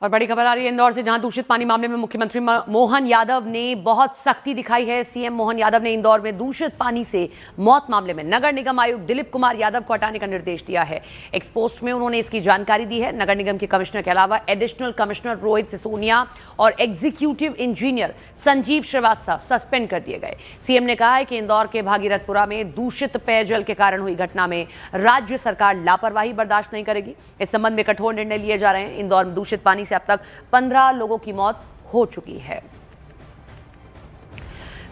और बड़ी खबर आ रही है इंदौर से, जहां दूषित पानी मामले में मुख्यमंत्री मोहन यादव ने बहुत सख्ती दिखाई है। सीएम मोहन यादव ने इंदौर में दूषित पानी से मौत मामले में नगर निगम आयुक्त दिलीप कुमार यादव को हटाने का निर्देश दिया है। एक पोस्ट में उन्होंने इसकी जानकारी दी है। नगर निगम के कमिश्नर के अलावा एडिशनल कमिश्नर रोहित सिसोनिया और executive engineer Sanjeev Srivastava suspend कर दिए गए। सीएम ने कहा है कि इंदौर के भागीरथपुरा में दूषित पेयजल के कारण हुई घटना में राज्य सरकार लापरवाही बर्दाश्त नहीं करेगी। इस संबंध में कठोर निर्णय लिए जा रहे हैं। इंदौर में दूषित पानी से अब तक 15 लोगों की मौत हो चुकी है।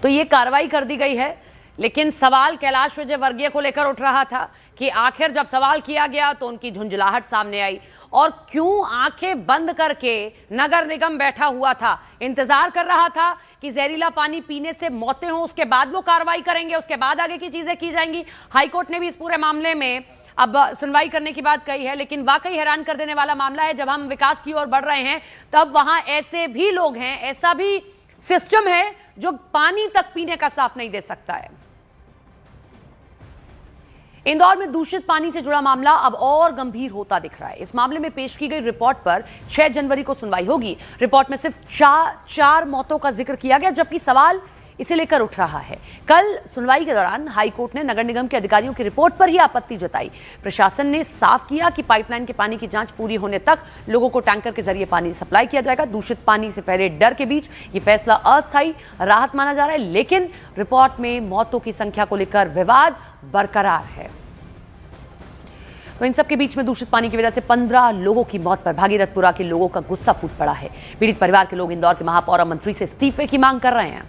तो ये कार्रवाई कर दी गई है, लेकिन सवाल कैलाश विजयवर्गीय को लेकर उठ रहा था कि आखिर जब सवाल किया गया तो उनकी झुंझलाहट सामने आई। और क्यों आंखें बंद करके नगर निगम बैठा हुआ था, इंतजार कर रहा था कि जहरीला पानी पीने से मौतें हों, उसके बाद वो कार्रवाई करेंगे, उसके बाद आगे की चीजें की जाएंगी। हाईकोर्ट ने भी इस पूरे मामले में अब सुनवाई करने की बात कही है। लेकिन वाकई हैरान कर देने वाला मामला है, जब हम विकास की ओर बढ़ रहे हैं तब वहां ऐसे भी लोग हैं, ऐसा भी सिस्टम है जो पानी तक पीने का साफ नहीं दे सकता है। इंदौर में दूषित पानी से जुड़ा मामला अब और गंभीर होता दिख रहा है। इस मामले में पेश की गई रिपोर्ट पर 6 जनवरी को सुनवाई होगी। रिपोर्ट में सिर्फ चार मौतों का जिक्र किया गया, जबकि सवाल इसे लेकर उठ रहा है। कल सुनवाई के दौरान हाईकोर्ट ने नगर निगम के अधिकारियों की रिपोर्ट पर ही आपत्ति जताई। प्रशासन ने साफ किया कि पाइपलाइन के पानी की जांच पूरी होने तक लोगों को टैंकर के जरिए पानी सप्लाई किया जाएगा। दूषित पानी से फैले डर के बीच ये फैसला अस्थायी राहत माना जा रहा है, लेकिन रिपोर्ट में मौतों की संख्या को लेकर विवाद बरकरार है। तो इन सब के बीच में दूषित पानी की वजह से 15 लोगों की मौत पर भागीरथपुरा के लोगों का गुस्सा फूट पड़ा है। पीड़ित परिवार के लोग इंदौर के महापौर और मंत्री से इस्तीफे की मांग कर रहे हैं।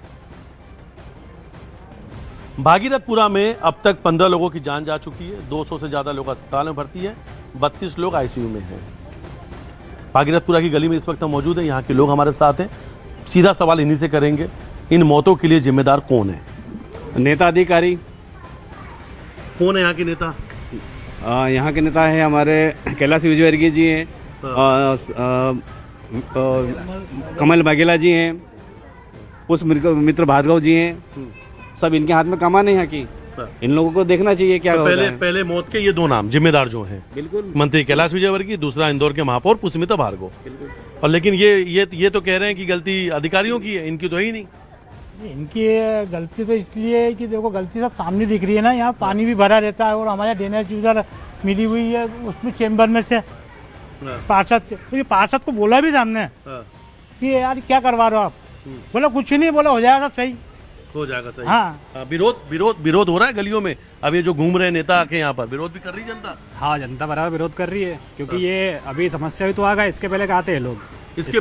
भागीरथपुरा में अब तक 15 लोगों की जान जा चुकी है। 200 से ज्यादा लोग अस्पताल में भर्ती हैं, 32 लोग आईसीयू में हैं। भागीरथपुरा की गली में इस वक्त हम मौजूद हैं, यहाँ के लोग हमारे साथ हैं। सीधा सवाल इन्हीं से करेंगे, इन मौतों के लिए जिम्मेदार कौन है? नेता अधिकारी। कौन है यहाँ के नेता? यहाँ के नेता है हमारे कैलाश विजयवर्गीय जी हैं, कमल बाघेला जी हैं, पुष्प मित्र भार्गव जी हैं। सब इनके हाथ में कमान है यहाँ की। इन लोगों को देखना चाहिए क्या तो होता है। पहले मौत के ये 2 नाम जिम्मेदार जो हैं, बिल्कुल मंत्री कैलाश विजयवर्गीय, दूसरा इंदौर के महापौर पुष्प मित्र भार्गव। और लेकिन ये तो कह रहे हैं कि गलती अधिकारियों की है, इनकी तो है ही नहीं। इनकी गलती तो इसलिए है कि देखो गलती सब सामने दिख रही है ना। यहाँ पानी भी भरा रहता है और हमारे ड्रेनेज उधर मिली हुई है, उसमें चेम्बर में से पार्षद से, तो ये पार्षद को बोला भी सामने कि यार क्या करवा रहे हो आप। बोला कुछ नहीं, बोला हो जाएगा सब सही, हो जाएगा सही। हाँ, विरोध हो रहा है गलियों में। अब ये जो घूम रहे नेता आके यहाँ पर विरोध भी कर रही जनता। हाँ, जनता बराबर विरोध कर रही है, क्योंकि ये अभी समस्या भी तो आ गया। इसके पहले कहा थे लोग, इसके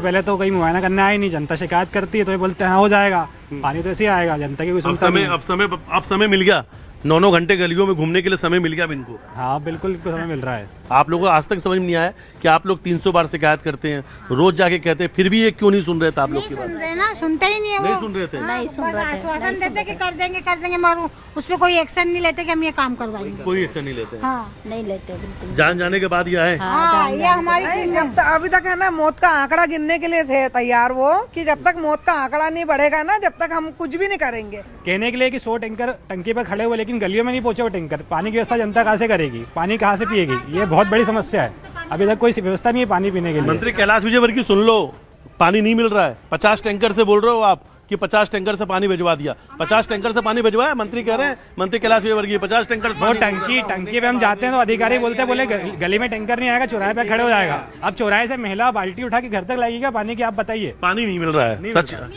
पहले तो कहीं मुआयना करने आए नहीं। जनता शिकायत करती है तो ये बोलते हैं हाँ हो जाएगा, पानी तो ऐसे ही आएगा। जनता की कोई सुनता नहीं। अब समय मिल गया, 9 घंटे गलियों में घूमने के लिए समय मिल गया अब इनको। हाँ बिल्कुल, इनको समय मिल रहा है। आप लोगों को आज तक समझ नहीं आया कि आप लोग 300 बार शिकायत करते हैं, रोज जाके कहते हैं, फिर भी ये क्यों नहीं सुन रहे थे? आप लोग की बात सुनते ही नहीं है। नहीं सुन रहे थे। नहीं सुन रहे थे। आश्वासन देते कि कर देंगे मगर उस पर कोई एक्शन नहीं लेते कि हम ये काम करवाएंगे। कोई एक्शन नहीं लेते। हाँ, नहीं लेते बिल्कुल। जान जाने के बाद यह है। हाँ, ये हमारी जब तक अभी तक है ना, मौत का आंकड़ा गिनने के लिए थे तैयार वो, कि जब तक मौत का आंकड़ा नहीं बढ़ेगा ना, जब तक हम कुछ भी नहीं करेंगे। कहने के लिए कि 100 टैंकर टंकी पर खड़े हुए, लेकिन गलियों में नहीं पहुंचे वो टैंकर। पानी की व्यवस्था जनता कहाँ से करेगी? पानी कहाँ से पिएगी? ये बहुत बड़ी समस्या है। अभी तक कोई व्यवस्था नहीं है पानी पीने के लिए। मंत्री कैलाश विजयवर्गीय सुन लो, पानी नहीं मिल रहा है। 50 टैंकर से बोल रहे हो आप कि 50 टैंकर से पानी भिजवा दिया। 50 टैंकर से पानी भिजवाया मंत्री कह रहे हैं। मंत्री कैलाश विजयवर्गीय 50 टैंकर वो टंकी पे हम जाते हैं तो अधिकारी बोले गली में टैंकर नहीं आएगा, चौराहे पे खड़े हो जाएगा। अब चौराहे से महिला बाल्टी उठा के घर तक लाएगी पानी की? आप बताइए। पानी नहीं मिल रहा है।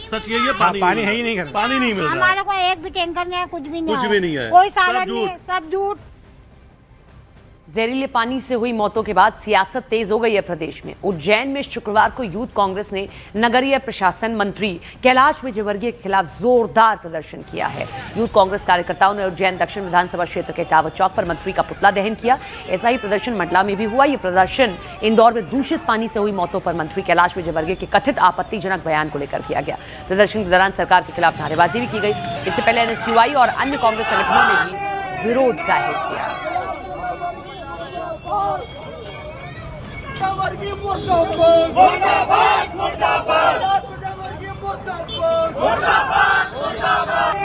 सच यही है, पानी है ही नहीं घर। पानी नहीं मिल रहा है। हमारे को एक भी टैंकर नहीं है, कुछ भी नहीं है, कोई साधन नहीं है, सब झूठ। जहरीले पानी से हुई मौतों के बाद सियासत तेज हो गई है प्रदेश में। उज्जैन में शुक्रवार को यूथ कांग्रेस ने नगरीय प्रशासन मंत्री कैलाश विजयवर्गीय के खिलाफ जोरदार प्रदर्शन किया है। यूथ कांग्रेस कार्यकर्ताओं ने उज्जैन दक्षिण विधानसभा क्षेत्र के टावर चौक पर मंत्री का पुतला दहन किया। ऐसा ही प्रदर्शन मंडला में भी हुआ। ये प्रदर्शन इंदौर में दूषित पानी से हुई मौतों पर मंत्री कैलाश विजयवर्गीय के कथित आपत्तिजनक बयान को लेकर किया गया। प्रदर्शन के दौरान सरकार के खिलाफ नारेबाजी भी की गई। इससे पहले एनएसयूआई और अन्य कांग्रेस संगठनों ने भी विरोध जाहिर किया। मुर्दाबाद मुर्दाबाद मुर्दाबाद मुर्दाबाद।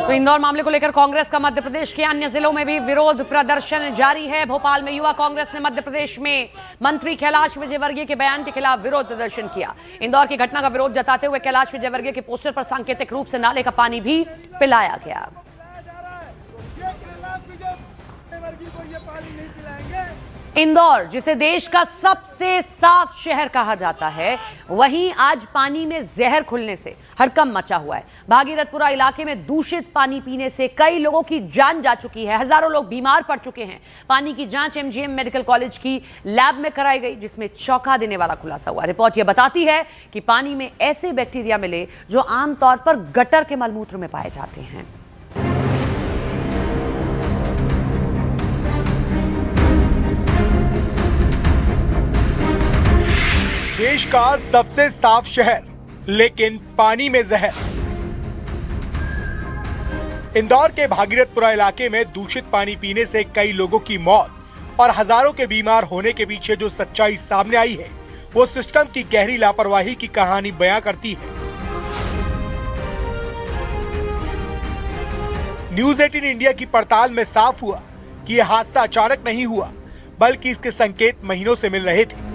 तो इंदौर मामले को लेकर कांग्रेस का मध्य प्रदेश के अन्य जिलों में भी विरोध प्रदर्शन जारी है। भोपाल में युवा कांग्रेस ने मध्य प्रदेश में मंत्री कैलाश विजयवर्गीय के बयान के खिलाफ विरोध प्रदर्शन किया। इंदौर की घटना का विरोध जताते हुए कैलाश विजयवर्गीय के पोस्टर पर सांकेतिक रूप से नाले का पानी भी पिलाया गया। इंदौर, जिसे देश का सबसे साफ शहर कहा जाता है, वहीं आज पानी में जहर खुलने से हड़कंप मचा हुआ है। भागीरथपुरा इलाके में दूषित पानी पीने से कई लोगों की जान जा चुकी है, हजारों लोग बीमार पड़ चुके हैं। पानी की जांच एमजीएम मेडिकल कॉलेज की लैब में कराई गई, जिसमें चौंका देने वाला खुलासा हुआ। रिपोर्ट यह बताती है कि पानी में ऐसे बैक्टीरिया मिले जो आमतौर पर गटर के मलमूत्र में पाए जाते हैं। देश का सबसे साफ शहर, लेकिन पानी में जहर। इंदौर के भागीरथपुरा इलाके में दूषित पानी पीने से कई लोगों की मौत और हजारों के बीमार होने के पीछे जो सच्चाई सामने आई है, वो सिस्टम की गहरी लापरवाही की कहानी बयां करती है। न्यूज 18 इंडिया की पड़ताल में साफ हुआ कि यह हादसा अचानक नहीं हुआ, बल्कि इसके संकेत महीनों से मिल रहे थे।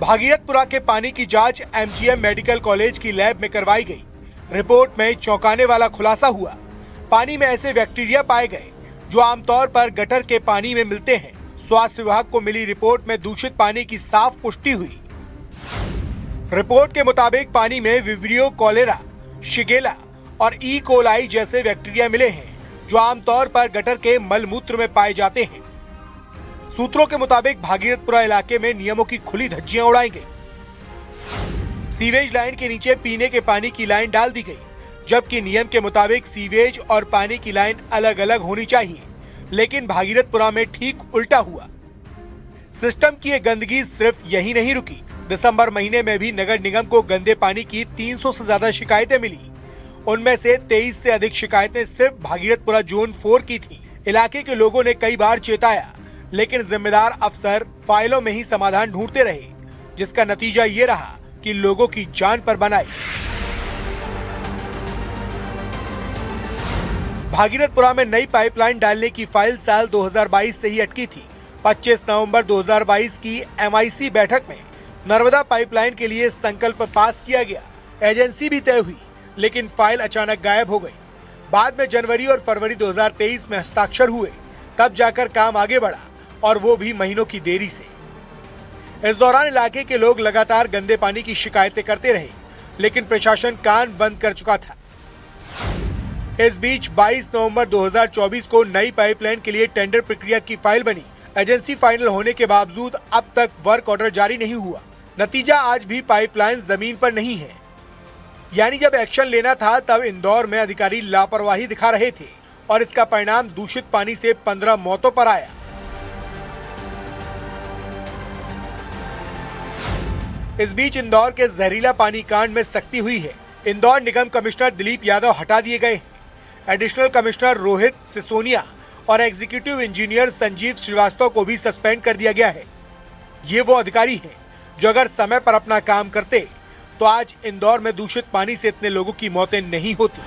भागीरथपुरा के पानी की जांच एमजीएम मेडिकल कॉलेज की लैब में करवाई गई। रिपोर्ट में चौंकाने वाला खुलासा हुआ। पानी में ऐसे बैक्टीरिया पाए गए जो आमतौर पर गटर के पानी में मिलते हैं। स्वास्थ्य विभाग को मिली रिपोर्ट में दूषित पानी की साफ पुष्टि हुई। रिपोर्ट के मुताबिक पानी में विब्रियो, कॉलेरा, शिगेला और ई कोलाई जैसे बैक्टीरिया मिले हैं, जो आमतौर पर गटर के मलमूत्र में पाए जाते हैं। सूत्रों के मुताबिक भागीरथपुरा इलाके में नियमों की खुली धज्जियां उड़ाई गई। सीवेज लाइन के नीचे पीने के पानी की लाइन डाल दी गई, जबकि नियम के मुताबिक सीवेज और पानी की लाइन अलग अलग होनी चाहिए, लेकिन भागीरथपुरा में ठीक उल्टा हुआ। सिस्टम की ये गंदगी सिर्फ यही नहीं रुकी। दिसंबर महीने में भी नगर निगम को गंदे पानी की 300 से ज्यादा शिकायतें मिली। उनमें से 23 से अधिक शिकायतें सिर्फ भागीरथपुरा जोन 4 की थी। इलाके के लोगों ने कई बार चेताया, लेकिन जिम्मेदार अफसर फाइलों में ही समाधान ढूंढते रहे, जिसका नतीजा ये रहा कि लोगों की जान पर बनाई। भागीरथपुरा में नई पाइपलाइन डालने की फाइल साल 2022 से ही अटकी थी। 25 नवंबर 2022 की एमआईसी बैठक में नर्मदा पाइपलाइन के लिए संकल्प पास किया गया। एजेंसी भी तय हुई, लेकिन फाइल अचानक गायब हो गई। बाद में जनवरी और फरवरी 2023 में हस्ताक्षर हुए, तब जाकर काम आगे बढ़ा, और वो भी महीनों की देरी से। इस दौरान इलाके के लोग लगातार गंदे पानी की शिकायतें करते रहे, लेकिन प्रशासन कान बंद कर चुका था। इस बीच 22 नवंबर 2024 को नई पाइपलाइन के लिए टेंडर प्रक्रिया की फाइल बनी। एजेंसी फाइनल होने के बावजूद अब तक वर्क ऑर्डर जारी नहीं हुआ। नतीजा आज भी पाइपलाइन जमीन पर नहीं है। यानी जब एक्शन लेना था, तब इंदौर में अधिकारी लापरवाही दिखा रहे थे, और इसका परिणाम दूषित पानी से 15 मौतों पर आया। इस बीच इंदौर के जहरीला पानी कांड में सख्ती हुई है। इंदौर निगम कमिश्नर दिलीप यादव हटा दिए गए हैं। एडिशनल कमिश्नर रोहित सिसोनिया और एग्जीक्यूटिव इंजीनियर संजीव श्रीवास्तव को भी सस्पेंड कर दिया गया है। ये वो अधिकारी हैं जो अगर समय पर अपना काम करते तो आज इंदौर में दूषित पानी से इतने लोगों की मौतें नहीं होती।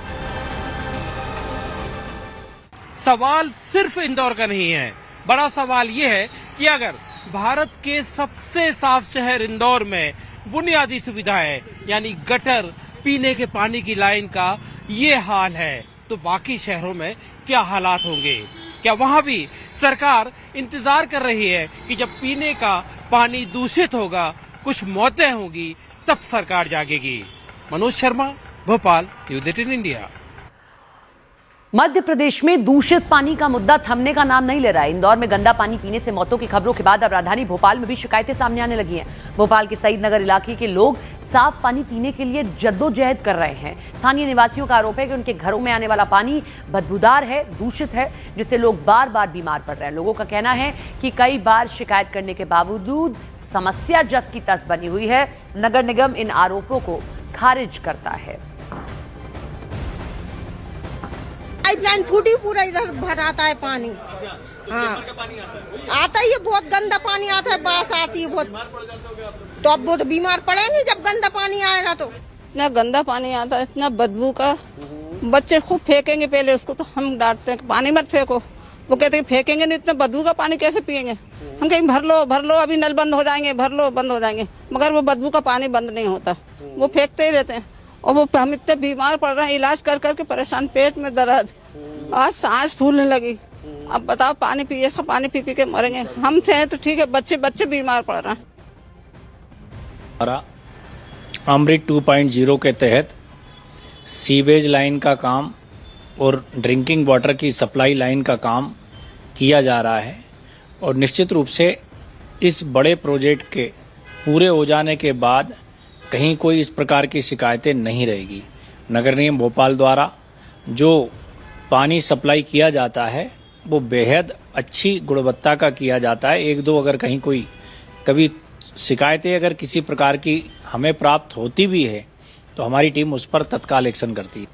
सवाल सिर्फ इंदौर का नहीं है। बड़ा सवाल ये है कि अगर भारत के सबसे साफ शहर इंदौर में बुनियादी सुविधाएं यानी गटर, पीने के पानी की लाइन का ये हाल है, तो बाकी शहरों में क्या हालात होंगे? क्या वहां भी सरकार इंतजार कर रही है कि जब पीने का पानी दूषित होगा, कुछ मौतें होंगी, तब सरकार जागेगी? Manoj Sharma, Bhopal, news 18 India. मध्य प्रदेश में दूषित पानी का मुद्दा थमने का नाम नहीं ले रहा है। इंदौर में गंदा पानी पीने से मौतों की खबरों के बाद अब राजधानी भोपाल में भी शिकायतें सामने आने लगी हैं। भोपाल के सईद नगर इलाके के लोग साफ पानी पीने के लिए जद्दोजहद कर रहे हैं। स्थानीय निवासियों का आरोप है कि उनके घरों में आने वाला पानी बदबूदार है, दूषित है, जिससे लोग बार बार बीमार पड़ रहे हैं। लोगों का कहना है कि कई बार शिकायत करने के बावजूद समस्या जस की तस बनी हुई है। नगर निगम इन आरोपों को खारिज करता है। पाइपलाइन फूटी, पूरा इधर भर आता है पानी। हाँ, आता ही है, बहुत गंदा पानी आता है, बास आती है बहुत। तो अब वो तो बीमार पड़ेंगे जब गंदा पानी आएगा तो। इतना गंदा पानी आता है, इतना बदबू का, बच्चे खूब फेंकेंगे पहले उसको, तो हम डांटते हैं पानी मत फेंको। वो कहते हैं फेंकेंगे नहीं, इतना बदबू का पानी कैसे पियेंगे। हम कहें भर लो अभी नल बंद हो जाएंगे, भर लो बंद हो जाएंगे, मगर वो बदबू का पानी बंद नहीं होता, वो फेंकते ही रहते हैं। और वो हम इतने बीमार पड़ रहे हैं, इलाज कर करके परेशान, पेट में दर्द, आज सांस फूलने लगी। अब बताओ पानी पिए, सब पानी पी पी के मरेंगे। हम थे तो ठीक है, बच्चे बीमार पड़ रहे हैं। अमृत 2.0 के तहत सीवेज लाइन का काम और ड्रिंकिंग वाटर की सप्लाई लाइन का काम किया जा रहा है और निश्चित रूप से इस बड़े प्रोजेक्ट के पूरे हो जाने के बाद कहीं कोई इस प्रकार की शिकायतें नहीं रहेगी। नगर निगम भोपाल द्वारा जो पानी सप्लाई किया जाता है वो बेहद अच्छी गुणवत्ता का किया जाता है। एक दो अगर कहीं कोई कभी शिकायतें अगर किसी प्रकार की हमें प्राप्त होती भी है तो हमारी टीम उस पर तत्काल एक्शन करती है।